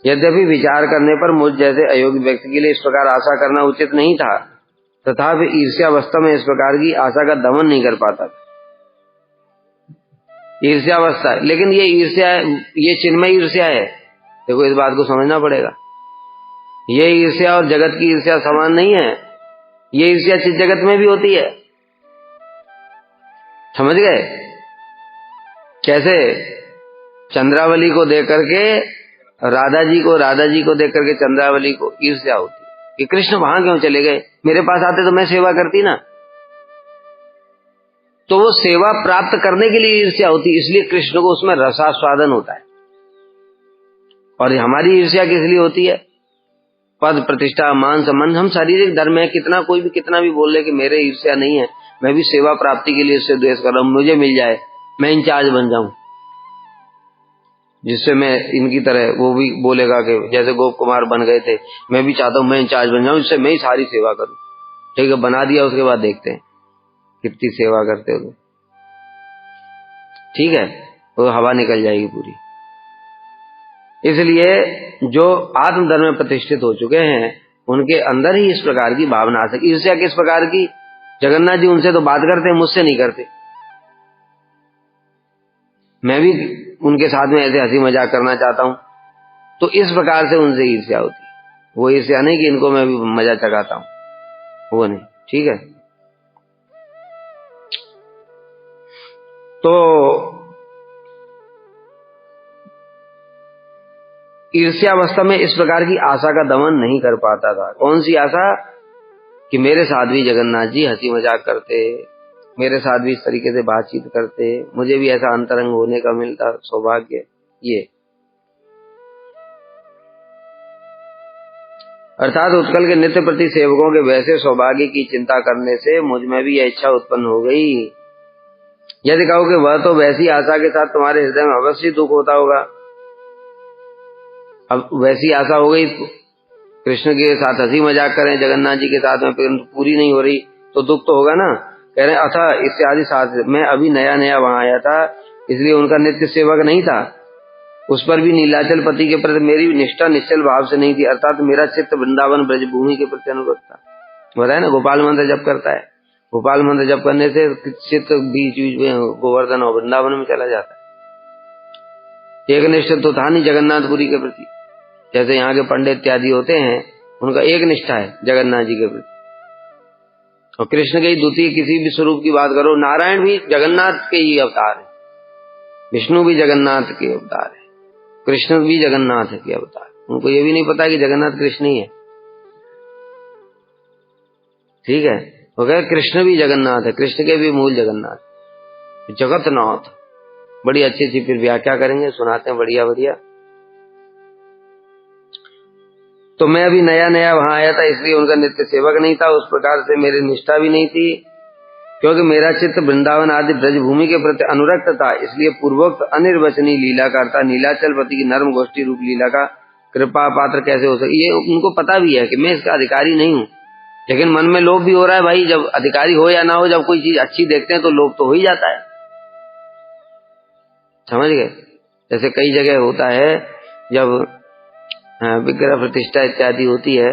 यद्यपि विचार करने पर मुझ जैसे अयोग्य व्यक्ति के लिए इस प्रकार आशा करना उचित नहीं था, तथापि ईर्ष्यावस्था में इस प्रकार की आशा का दमन नहीं कर पाता। ईर्ष्यावस्था, लेकिन ये ईर्ष्या, ये चिन्मय ईर्ष्या है। देखो इस बात को समझना पड़ेगा। ये ईर्ष्या और जगत की ईर्ष्या समान नहीं है। ये ईर्ष्या चित्त जगत में भी होती है। समझ गए? कैसे चंद्रावली को देख करके राधा जी को देख करके चंद्रावली को ईर्ष्या होती कि कृष्ण वहां क्यों चले गए, मेरे पास आते तो मैं सेवा करती ना। तो वो सेवा प्राप्त करने के लिए ईर्ष्या होती, इसलिए कृष्ण को उसमें रसास्वादन होता है। और हमारी ईर्ष्या किस लिए होती है? पद प्रतिष्ठा मान सम्मान, हम शारीरिक धर्म है, कितना कोई भी कितना भी बोल ले कि मेरे ईर्ष्या नहीं है, मैं भी सेवा प्राप्ति के लिए इससे द्वेष कर रहा हूं, मुझे मिल जाए, मैं इंचार्ज बन जाऊं, जिससे मैं इनकी तरह, वो भी बोलेगा कि जैसे गोप कुमार बन गए थे, मैं भी चाहता हूं मैं इंचार्ज बन जाऊं, इससे मैं ही सारी सेवा करूं। ठीक है, बना दिया, उसके बाद देखते हैं कितनी सेवा करते हो। ठीक है, वो हवा निकल जाएगी पूरी। इसलिए जो आत्मधर्म में प्रतिष्ठित हो चुके हैं, उनके अंदर ही इस प्रकार की भावना आ सके। ईर्ष्या किस प्रकार की? जगन्नाथ जी उनसे तो बात करते हैं, मुझसे नहीं करते, मैं भी उनके साथ में ऐसे हंसी मजाक करना चाहता हूं, तो इस प्रकार से उनसे ईर्ष्या होती है। वो ईर्ष्या नहीं कि इनको मैं भी मजा चकाता हूं, वो नहीं। ठीक है, तो ईर्ष्यावस्था में इस प्रकार की आशा का दमन नहीं कर पाता था। कौन सी आशा? कि मेरे साथ भी जगन्नाथ जी हंसी मजाक करते, मेरे साथ भी इस तरीके से बातचीत करते, मुझे भी ऐसा अंतरंग होने का मिलता सौभाग्य। ये अर्थात उत्कल के नित्य प्रति सेवकों के वैसे सौभाग्य की चिंता करने से मुझ में भी यह इच्छा उत्पन्न हो गई। यदि कहो कि वह तो वैसी आशा के साथ तुम्हारे हृदय में अवश्य दुख होता होगा। अब वैसी आशा हो गई, कृष्ण के साथ हंसी मजाक करें जगन्नाथ जी के साथ में, फिर पूरी नहीं हो रही तो दुख तो होगा ना। कह रहे अथा इससे आदि साथ, मैं अभी नया नया वहां आया था, इसलिए उनका नित्य सेवक नहीं था, उस पर भी नीलाचल पति के प्रति मेरी निष्ठा निश्चल भाव से नहीं थी, अर्थात मेरा चित्त वृंदावन ब्रज भूमि के प्रति अनुरक्त था। बताया ना, गोपाल मंत्र जब करता है गोपाल मंत्र जप करने से चित्त बीच बीच में गोवर्धन और वृंदावन में चला जाता है। एक निष्ठा तो था नहीं जगन्नाथपुरी के प्रति, जैसे यहाँ के पंडित इत्यादि होते हैं, उनका एक निष्ठा है जगन्नाथ जी के प्रति। और कृष्ण के द्वितीय किसी भी स्वरूप की बात करो, नारायण भी जगन्नाथ के ही अवतार है, विष्णु भी जगन्नाथ के अवतार है, कृष्ण भी जगन्नाथ के अवतार। उनको ये भी नहीं पता कि जगन्नाथ कृष्ण ही है, ठीक है। वो कहे कृष्ण भी जगन्नाथ है, कृष्ण के भी मूल जगन्नाथ, जगतनाथ। बड़ी अच्छी अच्छी फिर व्याख्या करेंगे, सुनाते हैं बढ़िया बढ़िया। तो मैं अभी नया नया वहां आया था, इसलिए उनका नित्य सेवक नहीं था, उस प्रकार से मेरी निष्ठा भी नहीं थी, क्योंकि मेरा चित्त वृंदावन आदि ब्रजभूमि के प्रति अनुरक्त था। इसलिए पूर्वोक्त अनिर्वचनीय लीला करता नीलाचलपति की नर्म गोष्ठी रूप लीला का कृपा पात्र कैसे हो सके। ये उनको पता भी है कि मैं इसका अधिकारी नहीं हूँ, लेकिन मन में लोभ भी हो रहा है भाई, जब अधिकारी हो या ना हो, जब कोई चीज अच्छी देखते हैं तो लोभ तो हो ही जाता है, समझ गए। जैसे कई जगह होता है, जब विग्रह प्रतिष्ठा इत्यादि होती है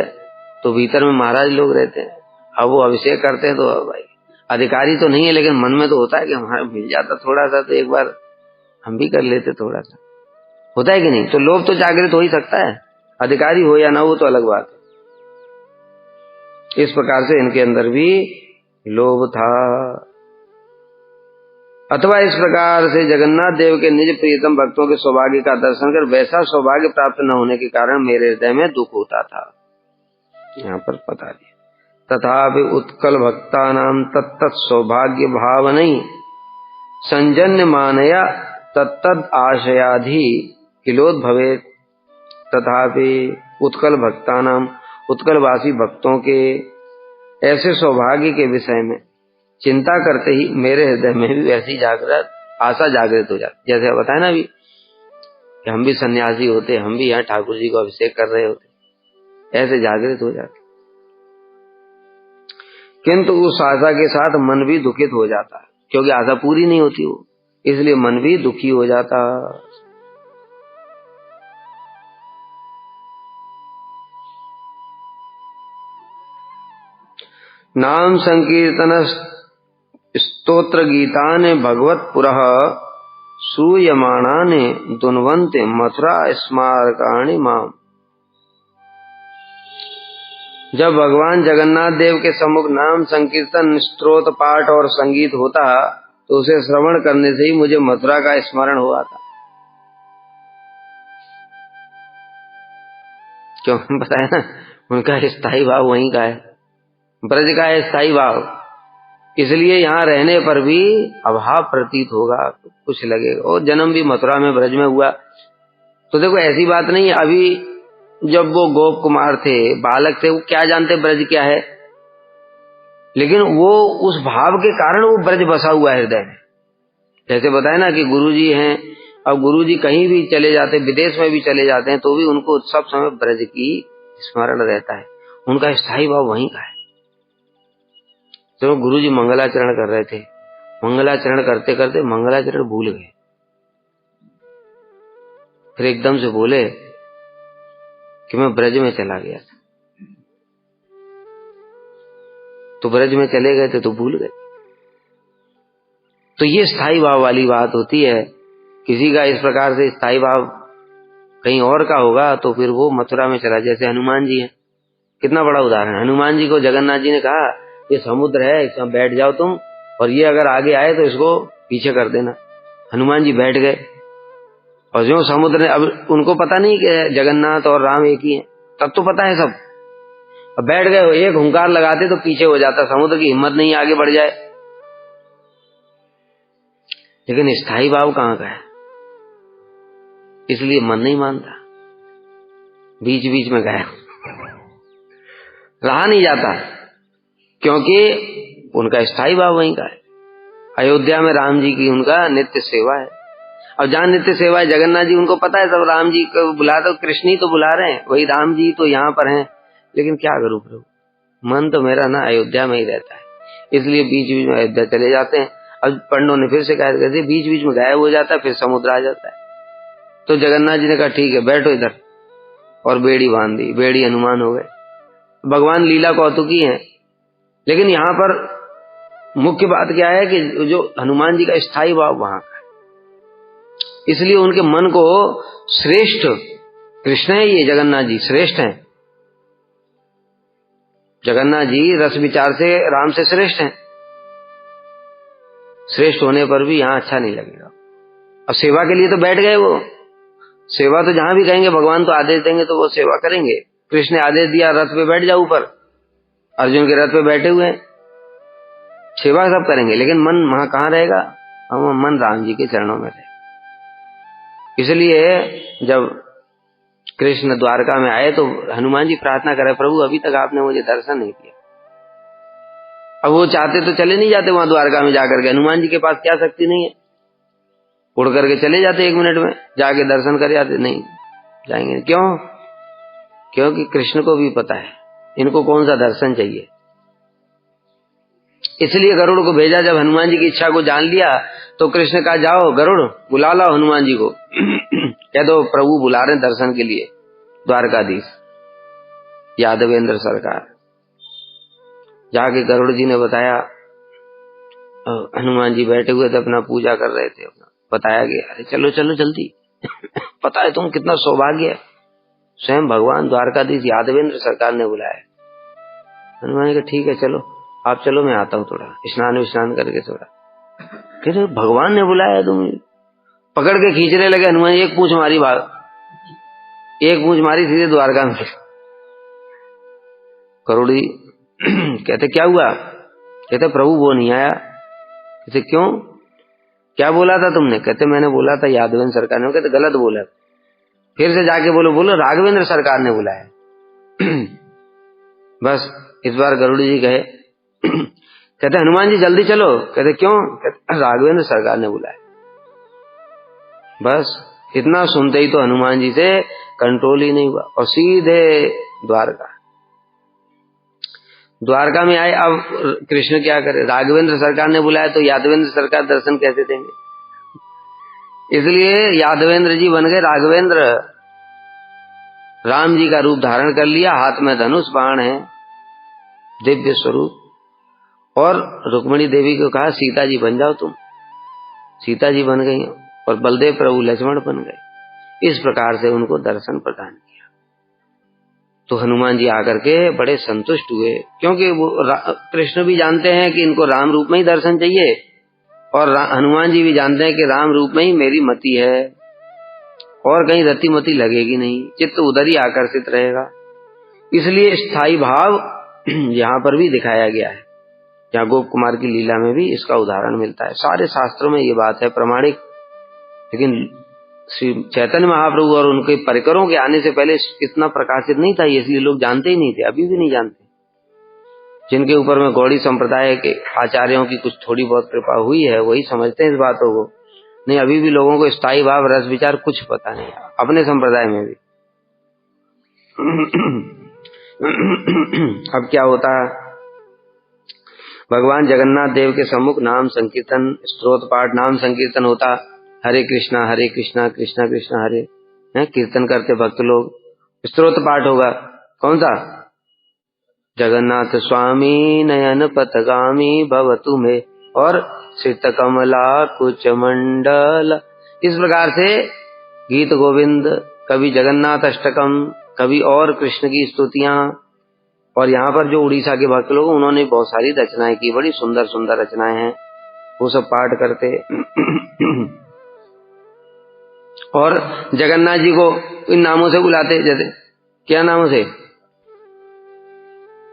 तो भीतर में महाराज लोग रहते हैं, अब वो अभिषेक करते हैं, तो भाई अधिकारी तो नहीं है, लेकिन मन में तो होता है कि हमारा मिल जाता थोड़ा सा तो एक बार हम भी कर लेते, थोड़ा सा होता है कि नहीं। तो लोभ तो जागृत हो ही सकता है, अधिकारी हो या ना हो तो अलग बात है। इस प्रकार से इनके अंदर भी लोभ था। अथवा इस प्रकार से जगन्नाथ देव के निज प्रियतम भक्तों के सौभाग्य का दर्शन कर वैसा सौभाग्य प्राप्त न होने के कारण मेरे हृदय में दुख होता था। यहाँ पर बता दिया, तथापि उत्कल भक्ता नाम तत्त सौभाग्य भाव नहीं संजन्य मानया तत्तद आशयाधि किलोद्भवे। तथापि उत्कल भक्ता नाम उत्कलवासी भक्तों के ऐसे सौभाग्य के विषय में चिंता करते ही मेरे हृदय में भी वैसी जागृत आशा जागृत हो जाती। जैसे बताया ना अभी कि हम भी सन्यासी होते, हम भी यहाँ ठाकुर जी को अभिषेक कर रहे होते, ऐसे जागृत हो जाते। किंतु उस आशा के साथ मन भी दुखित हो जाता है, क्योंकि आशा पूरी नहीं होती वो, इसलिए मन भी दुखी हो जाता। नाम संकीर्तन स्तोत्र गीताने भगवत पुरः सूयमाणाने दुन्वन्ते मथुरा स्मारकाणि माम। जब भगवान जगन्नाथ देव के सम्मुख नाम संकीर्तन स्तोत्र पाठ और संगीत होता तो उसे श्रवण करने से ही मुझे मथुरा का स्मरण हुआ था। क्यों बताया ना, उनका स्थायी भाव वहीं का है, ब्रज का है स्थायी भाव, इसलिए यहाँ रहने पर भी अभाव प्रतीत होगा, कुछ लगेगा। और जन्म भी मथुरा में ब्रज में हुआ, तो देखो ऐसी बात नहीं है। अभी जब वो गोप कुमार थे, बालक थे, वो क्या जानते ब्रज क्या है, लेकिन वो उस भाव के कारण वो ब्रज बसा हुआ है हृदय में। जैसे बताया ना कि गुरुजी हैं, अब गुरुजी कहीं भी चले जाते, विदेश में भी चले जाते हैं, तो भी उनको सब समय ब्रज की स्मरण रहता है, उनका स्थायी भाव वहीं का है। तो गुरुजी मंगलाचरण कर रहे थे, मंगलाचरण करते करते मंगलाचरण भूल गए, फिर एकदम से बोले कि मैं ब्रज में चला गया था। तो ब्रज में चले गए थे तो भूल गए। तो ये स्थायी भाव वाली बात होती है। किसी का इस प्रकार से स्थायी भाव कहीं और का होगा तो फिर वो मथुरा में चला। जैसे हनुमान जी हैं, कितना बड़ा उदाहरण। हनुमान जी को जगन्नाथ जी ने कहा ये समुद्र है, इसमें बैठ जाओ तुम, और ये अगर आगे आए तो इसको पीछे कर देना। हनुमान जी बैठ गए, और जो समुद्र ने, अब उनको पता नहीं कि जगन्नाथ और राम एक ही हैं, तब तो पता है सब। अब बैठ गए, एक हुंकार लगाते तो पीछे हो जाता, समुद्र की हिम्मत नहीं आगे बढ़ जाए। लेकिन स्थायी भाव कहाँ का है, इसलिए मन नहीं मानता, बीच बीच में गया, रहा नहीं जाता, क्योंकि उनका स्थायी भाव वहीं का है। अयोध्या में राम जी की उनका नित्य सेवा है। अब जहाँ नित्य सेवा है, जगन्नाथ जी उनको पता है सब राम जी को बुला, तो कृष्ण ही तो बुला रहे हैं, वही राम जी तो यहाँ पर हैं, लेकिन क्या करूं प्रभु, मन तो मेरा ना अयोध्या में ही रहता है, इसलिए बीच बीच में अयोध्या चले जाते हैं। अब पंडों ने फिर शिकायत कर दी, बीच बीच में गायब हो जाता है, फिर समुद्र आ जाता है। तो जगन्नाथ जी ने कहा ठीक है बैठो इधर, और बेड़ी बांध दी, बेड़ी हनुमान हो गए। भगवान लीला कौतुकी है, लेकिन यहाँ पर मुख्य बात क्या है कि जो हनुमान जी का स्थायी भाव वहां का है, इसलिए उनके मन को श्रेष्ठ कृष्ण है, ये जगन्नाथ जी श्रेष्ठ हैं। जगन्नाथ जी रस विचार से राम से श्रेष्ठ हैं। श्रेष्ठ होने पर भी यहां अच्छा नहीं लगेगा। अब सेवा के लिए तो बैठ गए वो, सेवा तो जहां भी कहेंगे भगवान तो आदेश देंगे तो वो सेवा करेंगे। कृष्ण ने आदेश दिया रथ पे बैठ जाओ ऊपर, अर्जुन के रथ पे बैठे हुए हैं, सेवा सब करेंगे, लेकिन मन वहां कहां रहेगा? हम मन राम जी के चरणों में रहेगा। इसलिए जब कृष्ण द्वारका में आए तो हनुमान जी प्रार्थना करे, प्रभु अभी तक आपने मुझे दर्शन नहीं दिया। अब वो चाहते तो चले नहीं जाते वहां द्वारका में जाकर के, हनुमान जी के पास क्या शक्ति नहीं है, उड़ करके चले जाते 1 मिनट में जाके दर्शन कर जाते, नहीं जाएंगे। क्यों? क्योंकि कृष्ण को भी पता है इनको कौन सा दर्शन चाहिए। इसलिए गरुड़ को भेजा। जब हनुमान जी की इच्छा को जान लिया तो कृष्ण कहा जाओ गरुड़ बुला लाओ हनुमान जी को कह दो प्रभु बुला रहे दर्शन के लिए, द्वारकाधीश यादवेंद्र सरकार। जाके गरुड़ जी ने बताया, हनुमान जी बैठे हुए थे अपना पूजा कर रहे थे, अपना बताया गया, अरे चलो चलो जल्दी पता है तुम कितना सौभाग्य है, स्वयं भगवान द्वारकाधीश यादवेंद्र सरकार ने बुलाया। हनुमान जी कहा ठीक है चलो आप चलो, मैं आता हूँ, थोड़ा स्नान करके थोड़ा। कहते भगवान ने बुलाया, तुम पकड़ के खींचने लगे। हनुमान जी एक पूंछ मारी, भाग एक पूंछ मारी सीधे द्वारका में। गरुड़ जी कहते क्या हुआ? कहते प्रभु वो नहीं आया। कहते क्यों, क्या बोला था तुमने? कहते मैंने बोला था यादवेंद्र सरकार ने। कहते गलत बोला, फिर से जाके बोलो राघवेंद्र सरकार ने बुलाया। बस इस बार गरुड़ जी कहे कहते हनुमान जी जल्दी चलो। कहते क्यों? कहते राघवेंद्र सरकार ने बुलाया। बस इतना सुनते ही तो हनुमान जी से कंट्रोल ही नहीं हुआ और सीधे द्वारका में आए। अब कृष्ण क्या करे, राघवेंद्र सरकार ने बुलाया तो यादवेंद्र सरकार दर्शन कैसे देंगे? इसलिए यादवेंद्र जी बन गए राघवेंद्र, राम जी का रूप धारण कर लिया, हाथ में धनुष बाण है, दिव्य स्वरूप। और रुक्मिणी देवी को कहा सीता जी बन जाओ तुम, सीता जी बन गई और बलदेव प्रभु लक्ष्मण बन गए। इस प्रकार से उनको दर्शन प्रदान किया। तो हनुमान जी आकर के बड़े संतुष्ट हुए, क्योंकि वो कृष्ण भी जानते हैं कि इनको राम रूप में ही दर्शन चाहिए, और हनुमान जी भी जानते हैं कि राम रूप में ही मेरी मति है और कहीं रति मति लगेगी नहीं, चित्त उधर ही आकर्षित रहेगा। इसलिए स्थायी भाव यहाँ पर भी दिखाया गया है। यहाँ गोप कुमार की लीला में भी इसका उदाहरण मिलता है। सारे शास्त्रों में ये बात है प्रमाणिक, लेकिन श्री चैतन्य महाप्रभु और उनके परिकरों के आने से पहले इतना प्रकाशित नहीं था, इसलिए लोग जानते ही नहीं थे, अभी भी नहीं जानते। जिनके ऊपर में गौड़ी संप्रदाय के आचार्यों की कुछ थोड़ी बहुत कृपा हुई है वही समझते हैं इस बातों को, नहीं अभी भी लोगों को स्थायी भाव रस विचार कुछ पता नहीं, अपने संप्रदाय में भी। अब क्या होता है, भगवान जगन्नाथ देव के सम्मुख नाम संकीर्तन, स्तोत्र पाठ, नाम संकीर्तन होता, हरे कृष्णा कृष्णा कृष्णा हरे, कीर्तन करते भक्त लोग। स्तोत्र पाठ होगा, कौन सा? जगन्नाथ स्वामी नयन पथगामी भवतु में, और श्रित कमला कुच मंडल। इस प्रकार से गीत गोविंद, कभी जगन्नाथ अष्टकम, कभी और कृष्ण की स्तुतियां। और यहाँ पर जो उड़ीसा के भक्त लोग उन्होंने बहुत सारी रचनाएं की, बड़ी सुंदर सुंदर रचनाएं हैं, वो सब पाठ करते। और जगन्नाथ जी को इन नामों से बुलाते, जैसे क्या नामों से?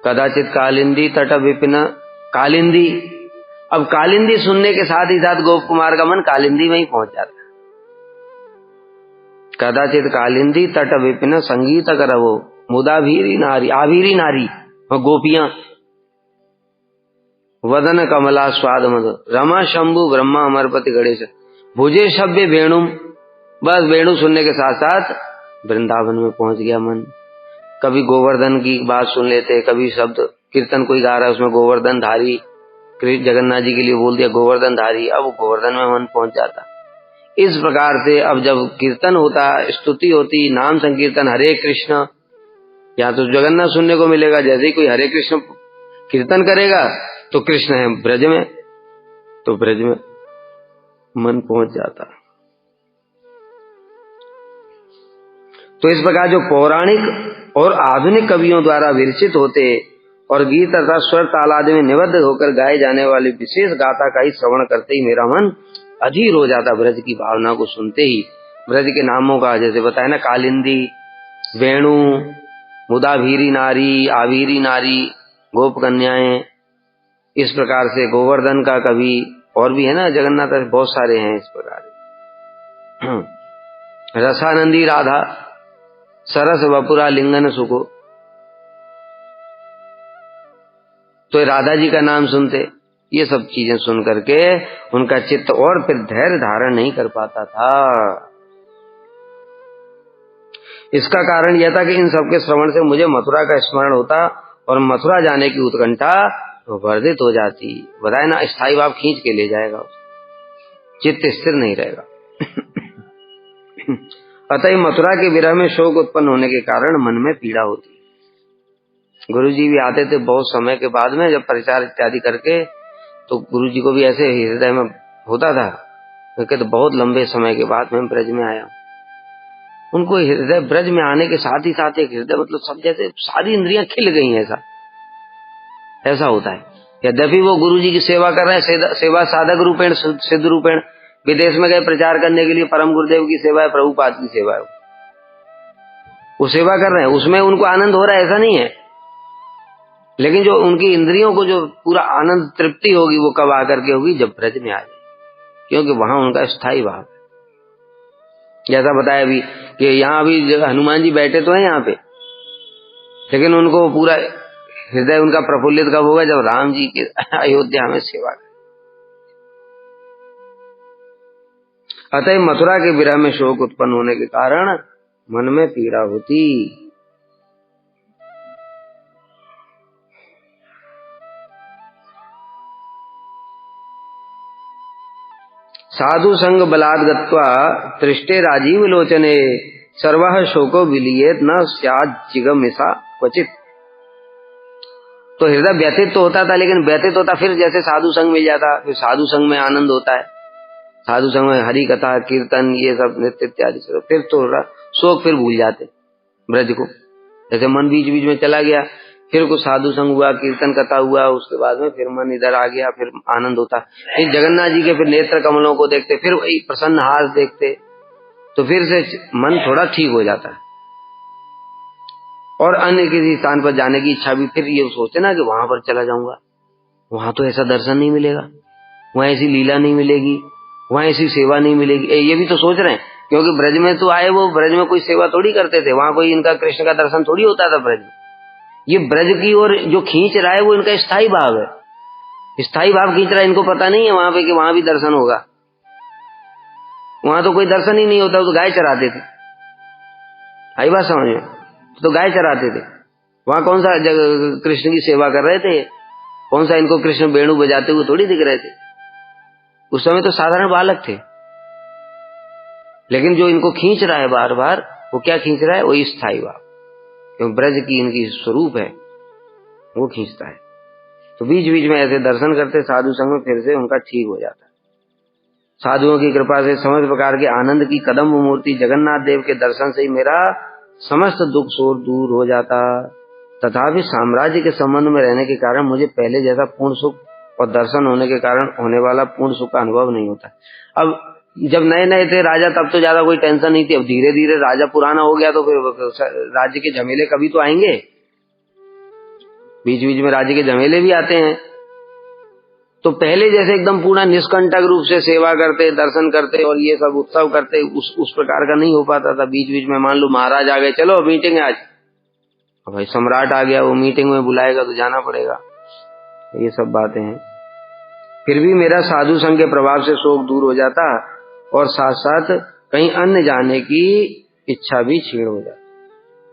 कदाचित कालिंदी तट विपिन, कालिंदी। अब कालिंदी सुनने के साथ ही साथ गोप कुमार का मन कालिंदी में ही पहुंच जाता। कदाचित कालिंदी तट विपिन संगीत करवो मुदा भीरी नारी, आभीरी नारी और गोपियां, वदन कमला स्वाद मधु, रमा शंभु ब्रह्मा अमरपति गणेश, भुजे शब्द वेणु। बस वेणु सुनने के साथ साथ वृंदावन में पहुंच गया मन। कभी गोवर्धन की बात सुन लेते, कभी शब्द कीर्तन कोई गा रहा है उसमें गोवर्धन धारी, जगन्नाथ जी के लिए बोल दिया गोवर्धन धारी, अब गोवर्धन में मन पहुंच जाता। इस प्रकार से अब जब कीर्तन होता, स्तुति होती, नाम संकीर्तन, हरे कृष्ण, या तो जगन्नाथ सुनने को मिलेगा, जैसे ही कोई हरे कृष्ण कीर्तन करेगा तो कृष्ण है ब्रज में, तो ब्रज में मन पहुंच जाता। तो इस प्रकार जो पौराणिक और आधुनिक कवियों द्वारा विरचित होते और गीत तथा स्वर ताल आदि में निबद्ध होकर गाए जाने वाले विशेष गाथा का ही श्रवण करते ही मेरा मन अधीर हो जाता। ब्रज की भावना को सुनते ही ब्रज के नामों का जैसे बताया ना, कालिंदी, वेणु, मुदाभीरी नारी, आवीरी नारी, गोप कन्याएं, इस प्रकार से गोवर्धन का कवि और भी है ना, जगन्नाथ बहुत सारे हैं इस प्रकार। रसानंदी राधा, सरस वपुरा लिंगन सुको, तो राधा जी का नाम सुनते। ये सब चीजें सुन करके उनका चित्त और फिर धैर्य धारण नहीं कर पाता था। इसका कारण यह था कि इन सब के श्रवण से मुझे मथुरा का स्मरण होता और मथुरा जाने की उत्कंठा वर्धित हो जाती। बताए ना, स्थायी भाव खींच के ले जाएगा, चित्त स्थिर नहीं रहेगा। अतः मथुरा के विरह में शोक उत्पन्न होने के कारण मन में पीड़ा होती। गुरुजी भी आते थे बहुत समय के बाद में, जब प्रचार इत्यादि करके, तो गुरुजी को भी ऐसे हृदय में होता था, क्योंकि तो बहुत लंबे समय के बाद मैं ब्रज में आया। उनको हृदय ब्रज में आने के साथ ही साथ एक हृदय मतलब सब जैसे सारी इंद्रियां खिल गई, ऐसा होता है। यद्यपि वो गुरुजी की सेवा कर रहे हैं, सेवा साधक रूपेण सिद्ध रूपेण, विदेश में गए प्रचार करने के लिए, परम गुरुदेव की सेवा है, प्रभुपाद की सेवा है, वो सेवा कर रहे हैं, उसमें उनको आनंद हो रहा है, ऐसा नहीं है। लेकिन जो उनकी इंद्रियों को जो पूरा आनंद तृप्ति होगी वो कब आकर के होगी, जब ब्रज में आ जाए, क्योंकि वहां उनका स्थायी भाव है। जैसा बताया अभी कि यहाँ अभी हनुमान जी बैठे तो हैं यहाँ पे, लेकिन उनको पूरा हृदय उनका प्रफुल्लित कब होगा, जब राम जी के अयोध्या में सेवा करें। अतः मथुरा के विरह में शोक उत्पन्न होने के कारण मन में पीड़ा होती। साधु संग बलात् गत्वा तृष्टे राजीव लोचने सर्वः शोको विलीयेत न स्यात् जिगमिषा क्वचित। तो हृदय व्यथित तो होता था, लेकिन व्यथित होता फिर जैसे साधु संग मिल जाता, फिर साधु संग में आनंद होता है, साधु संग में हरि कथा कीर्तन ये सब नृत्य इत्यादि से फिर थोड़ा शोक फिर भूल जाते ब्रज को। जैसे मन बीच बीच में चला गया, फिर कुछ साधु संग हुआ, कीर्तन कथा हुआ, उसके बाद में फिर मन इधर आ गया, फिर आनंद होता। फिर जगन्नाथ जी के फिर नेत्र कमलों को देखते, फिर वही प्रसन्न हास देखते, तो फिर से मन थोड़ा ठीक हो जाता है। और अन्य किसी स्थान पर जाने की इच्छा भी फिर ये सोचते ना कि वहां पर चला जाऊंगा, वहां तो ऐसा दर्शन नहीं मिलेगा, वहां ऐसी लीला नहीं मिलेगी, वहां ऐसी सेवा नहीं मिलेगी, ये भी तो सोच रहे हैं। क्योंकि ब्रज में तो आए, वो ब्रज में कोई सेवा थोड़ी करते थे, वहां कोई इनका कृष्ण का दर्शन थोड़ी होता था ब्रज में। ये ब्रज की ओर जो खींच रहा है वो इनका स्थायी भाव है, स्थायी भाव खींच रहा है। इनको पता नहीं है वहां पे कि वहां भी दर्शन होगा, वहां तो कोई दर्शन ही नहीं होता, तो गाय चराते थे। आई बात समझ में? तो गाय चराते थे, वहां कौन सा कृष्ण की सेवा कर रहे थे, कौन सा इनको कृष्ण वेणु बजाते हुए थोड़ी दिख रहे थे। उस समय तो साधारण बालक थे, लेकिन जो इनको खींच रहा है बार बार, वो क्या खींच रहा है, वही स्थायी भाव, क्योंकि ब्रज की इनकी स्वरूप है, वो खींचता है। तो बीच बीच में ऐसे दर्शन करते साधु संग में, फिर से उनका ठीक हो जाता है। साधुओं की कृपा से समस्त प्रकार के आनंद की कदम मूर्ति जगन्नाथ देव के दर्शन से ही मेरा समस्त दुख शोक दूर हो जाता। तथापि साम्राज्य के संबंध में रहने के कारण मुझे पहले जैसा पूर्ण सुख और दर्शन होने के कारण होने वाला पूर्ण सुख का अनुभव नहीं होता। अब जब नए नए थे राजा, तब तो ज्यादा कोई टेंशन नहीं थी। अब धीरे धीरे राजा पुराना हो गया, तो फिर राज्य के झमेले कभी तो आएंगे, बीच बीच में राज्य के झमेले भी आते हैं। तो पहले जैसे एकदम पूरा निष्कंटक रूप से सेवा करते, दर्शन करते और ये सब उत्सव करते, उस प्रकार का नहीं हो पाता था। बीच बीच में मान लो महाराज आ गए, चलो मीटिंग आज, भाई सम्राट आ गया, वो मीटिंग में बुलाएगा तो जाना पड़ेगा, ये सब बातें हैं। फिर भी मेरा साधु संघ के प्रभाव से शोक दूर हो जाता और साथ साथ कहीं अन्य जाने की इच्छा भी क्षीण हो जाती।